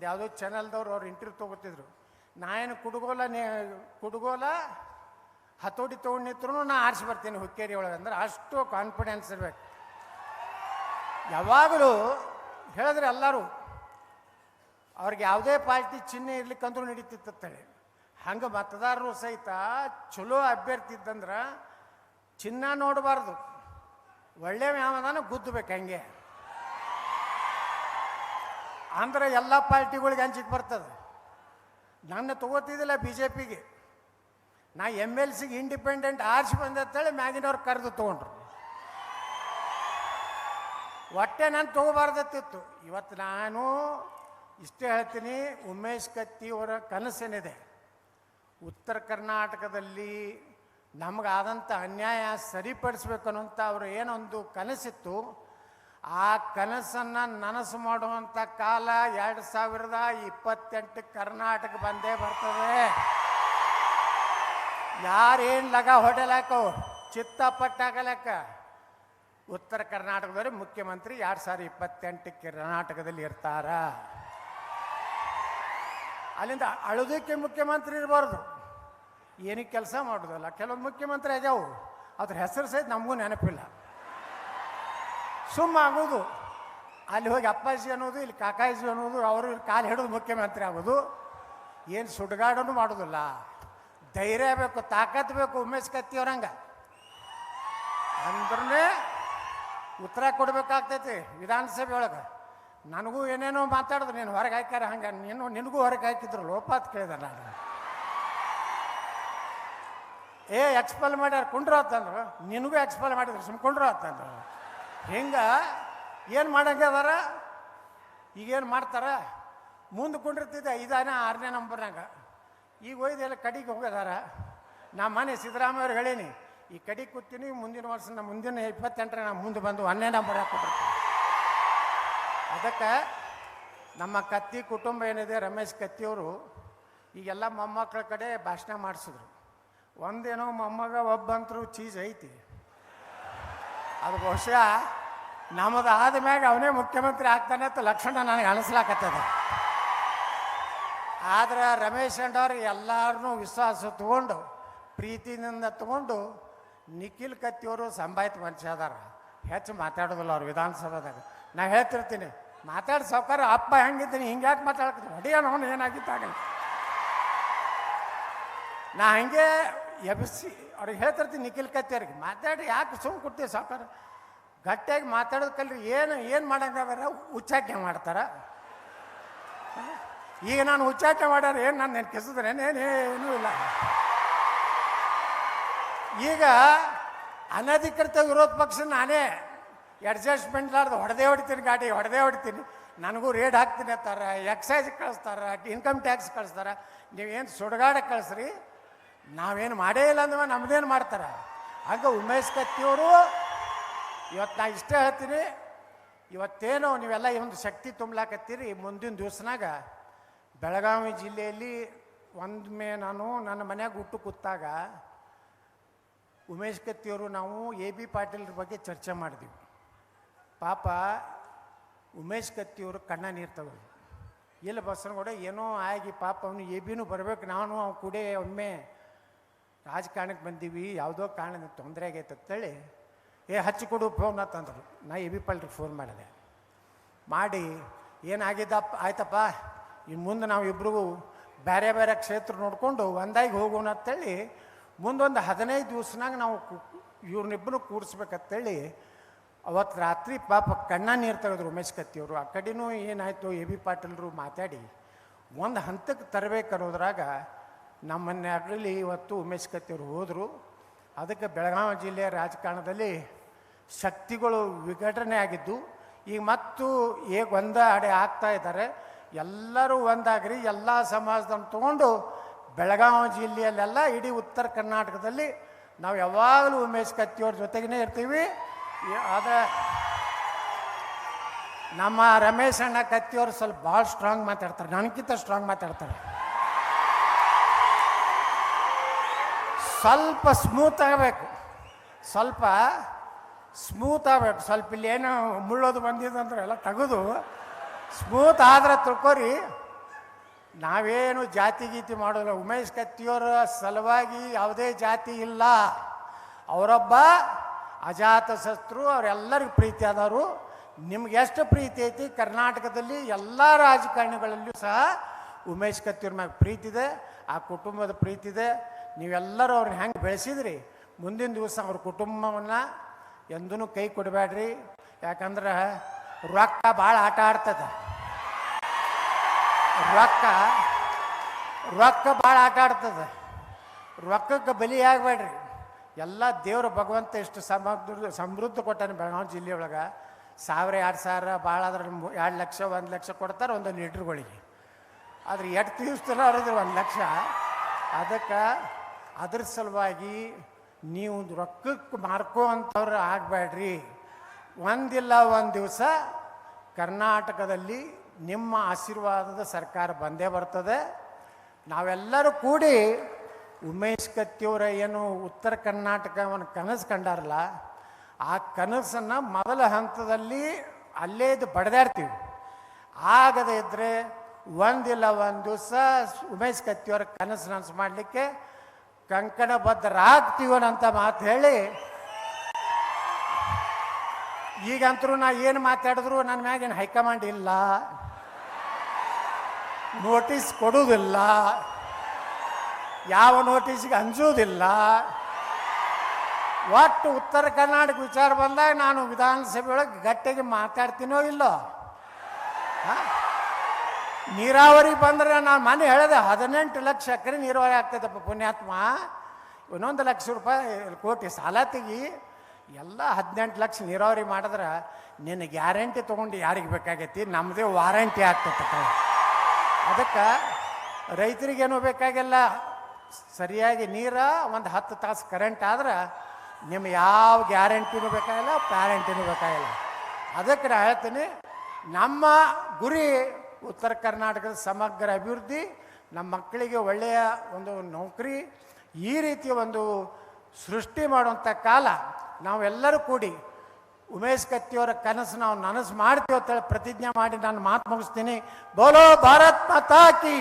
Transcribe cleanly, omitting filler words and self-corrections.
ಯಾವುದೋ ಚಾನಲ್ದವ್ರು ಅವ್ರು ಇಂಟರ್ವ್ಯೂ ತೊಗೋತಿದ್ರು. ನಾ ಏನು ಕುಡುಗೋಲ ಹತೋಟಿ ತೊಗೊಂಡು ನಿಂತ್ರು ನಾ ಆರಿಸಿ ಬರ್ತೀನಿ ಹುಕ್ಕೇರಿ ಒಳಗೆ ಅಂದ್ರೆ ಅಷ್ಟು ಕಾನ್ಫಿಡೆನ್ಸ್ ಇರಬೇಕು. ಯಾವಾಗಲೂ ಹೇಳಿದ್ರೆ ಎಲ್ಲರೂ ಅವ್ರಿಗೆ ಯಾವುದೇ ಪಾರ್ಟಿ ಚಿಹ್ನೆ ಇರ್ಲಿಕ್ಕಂದ್ರೂ ನಡೀತಿತ್ತೇಳಿ. ಹಂಗೆ ಮತದಾರರು ಸಹಿತ ಚಲೋ ಅಭ್ಯರ್ಥಿ ಇದ್ದಂದ್ರೆ ಚಿನ್ನ ನೋಡಬಾರ್ದು, ಒಳ್ಳೆ ಯಾವದಾನ ಗುದ್ದಬೇಕು. ಹಂಗೆ ಅಂದ್ರೆ ಎಲ್ಲ ಪಾರ್ಟಿಗಳಿಗೆ ಹಂಚಿಕೆ ಬರ್ತದೆ. ನನ್ನ ತಗೋತಿದ್ದಿಲ್ಲ ಬಿ ಜೆ ಪಿಗೆ, ನಾ MLC ಇಂಡಿಪೆಂಡೆಂಟ್ ಆರಿಸಿ ಬಂದೇಳಿ ಮ್ಯಾಗಿನವ್ರು ಕರೆದು ತೊಗೊಂಡ್ರು. ಒಟ್ಟೆ ನಾನು ತೊಗೋಬಾರ್ದತ್ತಿತ್ತು. ಇವತ್ತು ನಾನು ಇಷ್ಟೇ ಹೇಳ್ತೀನಿ, ಉಮೇಶ್ ಕತ್ತಿ ಅವರ ಕನಸೇನಿದೆ, ಉತ್ತರ ಕರ್ನಾಟಕದಲ್ಲಿ ನಮಗಾದಂಥ ಅನ್ಯಾಯ ಸರಿಪಡಿಸ್ಬೇಕು ಅನ್ನೋಂಥ ಅವರು ಏನೊಂದು ಕನಸಿತ್ತು, ಆ ಕನಸನ್ನು ನನಸು ಮಾಡುವಂಥ ಕಾಲ 2028 ಕರ್ನಾಟಕ ಬಂದೇ ಬರ್ತದೆ. ಯಾರೇನು ಲಗ ಹೊಡೆಲಾಕೋ ಚಿತ್ತ ಪಟ್ಟಾಗಲಕ್ಕ ಉತ್ತರ ಕರ್ನಾಟಕದವರೇ ಮುಖ್ಯಮಂತ್ರಿ 2028 ಕರ್ನಾಟಕದಲ್ಲಿ ಇರ್ತಾರ. ಅಲ್ಲಿಂದ ಅಳುದಕ್ಕೆ ಮುಖ್ಯಮಂತ್ರಿ ಇರಬಾರ್ದು, ಏನಕ್ಕೆ ಕೆಲಸ ಮಾಡೋದಲ್ಲ. ಕೆಲವೊಂದು ಮುಖ್ಯಮಂತ್ರಿ ಆಗ್ಯಾವು, ಅದ್ರ ಹೆಸರು ಸಹಿತ ನಮಗೂ ನೆನಪಿಲ್ಲ. ಸುಮ್ಮ ಆಗೋದು, ಅಲ್ಲಿ ಹೋಗಿ ಅಪ್ಪಾಜಿ ಅನ್ನೋದು, ಇಲ್ಲಿ ಕಾಕಾಜಿ ಅನ್ನೋದು, ಅವರು ಇಲ್ಲಿ ಕಾಲು ಹಿಡಿದು ಮುಖ್ಯಮಂತ್ರಿ ಆಗೋದು. ಏನು ಸುಡುಗಾಡೂ ಮಾಡೋದಿಲ್ಲ. ಧೈರ್ಯ ಬೇಕು, ತಾಕತ್ತು ಬೇಕು. ಉಮೇಶ್ ಕತ್ತಿ ಅವ್ರಂಗೆ ಅಂದ್ರೇ ಉತ್ತರ ಕೊಡ್ಬೇಕಾಗ್ತೈತಿ ವಿಧಾನಸಭೆ ಒಳಗೆ. ನನಗೂ ಏನೇನೋ ಮಾತಾಡಿದ್ರು, ನೀನು ಹೊರಗೆ ಹಾಕ್ಯಾರ ಹಂಗೆ, ನಿನಗೂ ಹೊರಗೆ ಹಾಕಿದ್ರು ಲೋಪಾತ್ ಕೇಳಿದೆ ನಾನು. ಎಕ್ಸ್ಪೆಲ್ ಮಾಡ್ಯಾರ ಕುಂಡ್ರು ಅಂತಂದ್ರು, ನಿನಗೂ ಎಕ್ಸ್ಪೆಲ್ ಮಾಡಿದ್ರು ಸುಮ್ಕೊಂಡ್ರು ಅಂತಂದ್ರು. ಹಿಂಗೆ ಏನು ಮಾಡಂಗೆ ಅದಾರ, ಈಗೇನು ಮಾಡ್ತಾರ. ಮುಂದೆ ಕುಂಡಿರ್ತಿದ್ದೆ 5ನೇ 6ನೇ ನಂಬರ್ನಾಗ, ಈಗ ಒಯ್ದೆಲ್ಲ ಕಡೆಗೆ ಹೋಗೋದಾರ. ನಾ ಮನೆ ಸಿದ್ದರಾಮಯ್ಯವ್ರಿಗೆ ಹೇಳೀನಿ, ಈ ಕಡೆಗೆ ಕೂತೀನಿ, ಮುಂದಿನ ವರ್ಷ ಮುಂದಿನ 28ರ ನಾ ಮುಂದೆ ಬಂದು 1ನೇ ನಂಬರ್ ಹಾಕ್ಕೊಟ್ಟಿರ್ತೀನಿ. ಅದಕ್ಕೆ ನಮ್ಮ ಕತ್ತಿ ಕುಟುಂಬ ಏನಿದೆ, ರಮೇಶ್ ಕತ್ತಿಯವರು ಈಗೆಲ್ಲ ಮೊಮ್ಮಕ್ಕಳ ಕಡೆ ಭಾಷಣ ಮಾಡಿಸಿದ್ರು. ಒಂದೇನೋ ಮೊಮ್ಮಗ ಒಬ್ಬಂತರೂ ಚೀಸ್ ಐತಿ, ಅದು ಬಹುಶಃ ನಮ್ಮದು ಆದಮ್ಯಾಗ ಅವನೇ ಮುಖ್ಯಮಂತ್ರಿ ಆಗ್ತಾನೆ ಅಂತ ಲಕ್ಷಣ ನನಗೆ ಅನಿಸ್ಲಾಕತ್ತದ. ಆದ್ರೆ ರಮೇಶ್ ಅಂಡವ್ರು ಎಲ್ಲರನ್ನೂ ವಿಶ್ವಾಸ ತಗೊಂಡು ಪ್ರೀತಿಯಿಂದ ತಗೊಂಡು ನಿಖಿಲ್ ಕತ್ತಿಯವರು ಸಂಭಾಯ್ತ ಮನುಷ್ಯ ಅದಾರ. ಹೆಚ್ಚು ಮಾತಾಡೋದಿಲ್ಲ ಅವ್ರು ವಿಧಾನಸಭಾದಾಗ. ನಾ ಹೇಳ್ತಿರ್ತೀನಿ, ಮಾತಾಡಿ ಸಾವ್ಕಾರ ಅಪ್ಪ ಹೆಂಗಿದ್ದೀನಿ ಹಿಂಗ್ಯಾಕೆ ಮಾತಾಡ್ತೀನಿ, ಹೊಡಿಯೋಣ ಅವನು ಏನಾಗಿತ್ತಾಗಲ್ಲ. ನಾ ಹಂಗೆ ಎಬ್ಸಿ ಅವ್ರಿಗೆ ಹೇಳ್ತಿರ್ತೀನಿ, ನಿಖಿಲ್ ಕತ್ತಿಯವ್ರಿಗೆ ಮಾತಾಡಿ ಯಾಕೆ ಸುಮ್ಮ ಕೊಡ್ತೀವಿ ಸಾವ್ಕಾರ, ಗಟ್ಟಿಯಾಗಿ ಮಾತಾಡೋದು ಕಲ್ರಿ. ಏನು ಮಾಡಂಗಾದ್ರೆ ಉಚ್ಚಾಟನೆ ಮಾಡ್ತಾರ. ಈಗ ನಾನು ಉಚ್ಚಾಟನೆ ಮಾಡ್ಯಾರ ಏನು ನಾನು ನೆನ್ಕಿಸಿದ್ರೆ ಏನೇನೂ ಇಲ್ಲ. ಈಗ ಅನಧಿಕೃತ ವಿರೋಧ ಪಕ್ಷ ನಾನೇ ಅಡ್ಜಸ್ಟ್ಮೆಂಟ್ ಲಾರ್ದು ಹೊಡೆದೇ ಹೊಡಿತೀನಿ, ಗಾಡಿ ಹೊಡೆದೇ ಹೊಡಿತೀನಿ, ನನಗೂ ರೇಡ್ ಹಾಕ್ತೀನಿ ಅಂತಾರೆ, ಎಕ್ಸೈಸ್ ಕಳಿಸ್ತಾರ, ಇನ್ಕಮ್ ಟ್ಯಾಕ್ಸ್ ಕಳಿಸ್ತಾರ. ನೀವೇನು ಸುಡುಗಾಡಕ್ಕೆ ಕಳಿಸ್ರಿ, ನಾವೇನು ಮಾಡೇ ಇಲ್ಲ ಅಂದ್ರೆ ನಮ್ದೇನು ಮಾಡ್ತಾರೆ. ಹಂಗೆ ಉಮೇಶ್ ಕತ್ತಿಯವರು ಇವತ್ತು ನಾ ಇಷ್ಟೇ ಹೇಳ್ತೀನಿ, ಇವತ್ತೇನೋ ನೀವೆಲ್ಲ ಈ ಒಂದು ಶಕ್ತಿ ತುಂಬಲಾಕತ್ತೀರಿ. ಮುಂದಿನ ದಿವಸನಾಗ ಬೆಳಗಾವಿ ಜಿಲ್ಲೆಯಲ್ಲಿ ಒಮ್ಮೆ ನಾನು ನನ್ನ ಮನ್ಯಾಗ ಊಟ ಕೂತಾಗ ಉಮೇಶ್ ಕತ್ತಿಯವರು ನಾವು AB ಪಾಟೀಲ್ರ ಬಗ್ಗೆ ಚರ್ಚೆ ಮಾಡಿದ್ವಿ. ಪಾಪ ಉಮೇಶ್ ಕತ್ತಿಯವರು ಕಣ್ಣ ನೀರು ತಗೋದು, ಇಲ್ಲ ಬಸನಗೌಡ ಏನೋ ಆಗಿ ಪಾಪ ಅವನು ABನೂ ಬರಬೇಕು, ನಾನು ಅವ್ನು ಕೂಡ ಒಮ್ಮೆ ರಾಜಕಾರಣಕ್ಕೆ ಬಂದೀವಿ, ಯಾವುದೋ ಕಾರಣದಿಂದ ತೊಂದರೆ ಆಗೈತೆ ಅಂತೇಳಿ ಹಚ್ಚಿಕೊಡು ಫೋನ್ ಅಂತಂದರು. ನಾ AB ಪಾಟೀಲ್ರಿಗೆ ಫೋನ್ ಮಾಡಿದೆ. ಮಾಡಿ ಏನಾಗಿದ್ದಪ್ಪ ಆಯ್ತಪ್ಪ, ಇನ್ನು ಮುಂದೆ ನಾವು ಇಬ್ಬರಿಗೂ ಬೇರೆ ಬೇರೆ ಕ್ಷೇತ್ರ ನೋಡಿಕೊಂಡು ಒಂದಾಗಿ ಹೋಗೋಣ ಅಂತೇಳಿ ಮುಂದೊಂದು 15 ದಿವಸನಾಗ ನಾವು ಇವ್ರನ್ನಿಬ್ಬರು ಕೂಡಿಸ್ಬೇಕಂತೇಳಿ ಅವತ್ತು ರಾತ್ರಿ ಪಾಪ ಕಣ್ಣ ನೀರು ತೆಗೆದ್ರು ಉಮೇಶ್ ಕತ್ತಿಯವರು. ಆ ಕಡೆನೂ ಏನಾಯಿತು AB ಪಾಟೀಲ್ರು ಮಾತಾಡಿ ಒಂದು ಹಂತಕ್ಕೆ ತರಬೇಕನ್ನೋದ್ರಾಗ ನಮ್ಮನ್ನೆರಡರಲ್ಲಿ ಇವತ್ತು ಉಮೇಶ್ ಕತ್ತಿಯವರು ಹೋದರು. ಅದಕ್ಕೆ ಬೆಳಗಾವಿ ಜಿಲ್ಲೆಯ ರಾಜಕಾರಣದಲ್ಲಿ ಶಕ್ತಿಗಳು ವಿಘಟನೆ ಆಗಿದ್ದು ಈಗ ಮತ್ತು ಒಂದ ಅಡೆ ಆಗ್ತಾ ಇದ್ದಾರೆ. ಎಲ್ಲರೂ ಒಂದಾಗ್ರಿ, ಎಲ್ಲ ಸಮಾಜದನ್ನು ತೊಗೊಂಡು ಬೆಳಗಾವಿ ಜಿಲ್ಲೆಯಲ್ಲೆಲ್ಲ ಇಡೀ ಉತ್ತರ ಕರ್ನಾಟಕದಲ್ಲಿ ನಾವು ಯಾವಾಗಲೂ ಉಮೇಶ್ ಕತ್ತಿಯವ್ರ ಜೊತೆಗೇ ಇರ್ತೀವಿ. ಆದರೆ ನಮ್ಮ ರಮೇಶ್ ಅಣ್ಣ ಕತ್ತಿಯವರು ಸ್ವಲ್ಪ ಭಾಳ ಸ್ಟ್ರಾಂಗ್ ಮಾತಾಡ್ತಾರೆ, ನನಗಿಂತ ಸ್ಟ್ರಾಂಗ್ ಮಾತಾಡ್ತಾರೆ. ಸ್ವಲ್ಪ ಸ್ಮೂತ್ ಆಗಬೇಕು, ಸ್ವಲ್ಪ ಸ್ಮೂತ್ ಆಗಬೇಕು. ಸ್ವಲ್ಪ ಇಲ್ಲಿ ಏನೋ ಮುಳ್ಳೋದು ಬಂದಿದ್ದು ಅಂದ್ರೆ ಎಲ್ಲ ತೆಗೆದು ಸ್ಮೂತ್ ಆದ್ರೆ ತಿಳ್ಕೊರಿ ನಾವೇನು ಜಾತಿ ಗೀತಿ ಮಾಡೋಲ್ಲ. ಉಮೇಶ್ ಕತ್ತಿಯವರ ಸಲುವಾಗಿ ಯಾವುದೇ ಜಾತಿ ಇಲ್ಲ. ಅವರೊಬ್ಬ ಅಜಾತ ಶತ್ರು, ಅವರೆಲ್ಲರಿಗೂ ಪ್ರೀತಿ ಆದವರು. ನಿಮ್ಗೆ ಎಷ್ಟು ಪ್ರೀತಿ ಐತಿ ಕರ್ನಾಟಕದಲ್ಲಿ ಎಲ್ಲ ರಾಜಕಾರಣಿಗಳಲ್ಲಿಯೂ ಸಹ ಉಮೇಶ್ ಕತ್ತಿಯವ್ರ ಮ್ಯಾಗ ಪ್ರೀತಿ ಇದೆ, ಆ ಕುಟುಂಬದ ಪ್ರೀತಿ ಇದೆ. ನೀವೆಲ್ಲರೂ ಅವ್ರನ್ನ ಹೆಂಗೆ ಬೆಳೆಸಿದ್ರಿ, ಮುಂದಿನ ದಿವಸ ಅವ್ರ ಕುಟುಂಬವನ್ನು ಎಂದೂ ಕೈ ಕೊಡಬೇಡ್ರಿ. ಯಾಕಂದ್ರೆ ರೊಕ್ಕ ಭಾಳ ಆಟ ಆಡ್ತದೆ. ರೊಕ್ಕ ಭಾಳ ಆಟ ಆಡ್ತದೆ. ರೊಕ್ಕಕ್ಕೆ ಬಲಿ ಆಗಬೇಡ್ರಿ. ಎಲ್ಲ ದೇವ್ರ ಭಗವಂತ ಎಷ್ಟು ಸಮೃದ್ಧ ಕೊಟ್ಟಾನೆ ಬೆಳಗಾವಿ ಜಿಲ್ಲೆ ಒಳಗೆ. 1000 2000 ಭಾಳ ಆದ್ರೆ 2 ಲಕ್ಷ 1 ಲಕ್ಷ ಕೊಡ್ತಾರೆ ಒಂದೊಂದು ಲೀಟ್ರ್ಗಳಿಗೆ. ಆದ್ರೆ ಎಷ್ಟು ದಿವಸದಲ್ಲ ಅವ್ರದ್ದು 1 ಲಕ್ಷ. ಅದಕ್ಕೆ ಅದ್ರ ಸಲುವಾಗಿ ನೀವು ರೊಕ್ಕಕ್ಕೆ ಮಾರ್ಕೋವಂಥವ್ರು ಆಗಬೇಡ್ರಿ. ಒಂದಿಲ್ಲ ಒಂದು ದಿವಸ ಕರ್ನಾಟಕದಲ್ಲಿ ನಿಮ್ಮ ಆಶೀರ್ವಾದದ ಸರ್ಕಾರ ಬಂದೇ ಬರ್ತದೆ. ನಾವೆಲ್ಲರೂ ಕೂಡಿ ಉಮೇಶ್ ಕತ್ತಿಯವರ ಏನು ಉತ್ತರ ಕರ್ನಾಟಕವನ್ನು ಕನಸು ಕಂಡಾರಲ್ಲ, ಆ ಕನಸನ್ನು ಮೊದಲ ಹಂತದಲ್ಲಿ ಅಲ್ಲೇ ಇದು ಬಡ್ದಾಡ್ತೀವಿ. ಆಗದೇ ಇದ್ದರೆ ಒಂದಿಲ್ಲ ಒಂದು ದಿವಸ ಉಮೇಶ್ ಕತ್ತಿಯವರ ಕನಸು ನನಸು ಮಾಡಲಿಕ್ಕೆ ಕಂಕಣಬದ್ಧರಾಗ್ತೀವನಂತ ಮಾತು ಹೇಳಿ, ಈಗಂತರೂ ನಾ ಏನು ಮಾತಾಡಿದ್ರು ನನ್ನ ಮ್ಯಾಗೇನು ಹೈಕಮಾಂಡ್ ಇಲ್ಲ, ನೋಟಿಸ್ ಕೊಡುವುದಿಲ್ಲ, ಯಾವ ನೋಟಿಸ್ಗೆ ಅಂಜುವುದಿಲ್ಲ. ಒಟ್ಟು ಉತ್ತರ ಕರ್ನಾಟಕ ವಿಚಾರ ಬಂದಾಗ ನಾನು ವಿಧಾನಸಭೆ ಒಳಗೆ ಗಟ್ಟಿಗೆ ಮಾತಾಡ್ತೀನೋ ಇಲ್ಲೋ. ನೀರಾವರಿ ಬಂದರೆ ನಾನು ಮನೆ ಹೇಳಿದೆ 18 ಲಕ್ಷ ಎಕರೆ ನೀರಾವರಿ ಆಗ್ತದಪ್ಪ ಪುಣ್ಯಾತ್ಮ. 1 ಲಕ್ಷ ರೂಪಾಯಿ ಕೋಟಿ ಸಾಲ ತೆಗಿ, ಎಲ್ಲ 18 ಲಕ್ಷ ನೀರಾವರಿ ಮಾಡಿದ್ರೆ ನಿನ್ನ ಗ್ಯಾರಂಟಿ ತೊಗೊಂಡು ಯಾರಿಗೆ ಬೇಕಾಗೈತಿ, ನಮ್ಮದೇ ವಾರಂಟಿ ಆಗ್ತೈತೆ. ಅದಕ್ಕೆ ರೈತರಿಗೇನು ಬೇಕಾಗಿಲ್ಲ, ಸರಿಯಾಗಿ ನೀರ ಒಂದು 10 ತಾಸು ಕರೆಂಟ್ ಆದ್ರೆ ನಿಮ್ಗೆ ಯಾವ ಗ್ಯಾರಂಟಿನೂ ಬೇಕಾಗಿಲ್ಲ, ಪ್ಯಾರಂಟಿನೂ ಬೇಕಾಗಿಲ್ಲ. ಅದಕ್ಕೆ ನಾನು ಹೇಳ್ತೀನಿ, ನಮ್ಮ ಗುರಿ ಉತ್ತರ ಕರ್ನಾಟಕದ ಸಮಗ್ರ ಅಭಿವೃದ್ಧಿ, ನಮ್ಮ ಮಕ್ಕಳಿಗೆ ಒಳ್ಳೆಯ ಒಂದು ನೌಕರಿ, ಈ ರೀತಿಯ ಒಂದು ಸೃಷ್ಟಿ ಮಾಡುವಂಥ ಕಾಲ. ನಾವೆಲ್ಲರೂ ಕೂಡಿ ಉಮೇಶ್ ಕತ್ತಿಯವರ ಕನಸು ನಾವು ನನಸು ಮಾಡ್ತೀವಿ ಅಂತೇಳಿ ಪ್ರತಿಜ್ಞೆ ಮಾಡಿ ನಾನು ಮಾತು ಮುಗಿಸ್ತೀನಿ. ಬೋಲೋ ಭಾರತ್ ಮಾತಾ ಕಿ.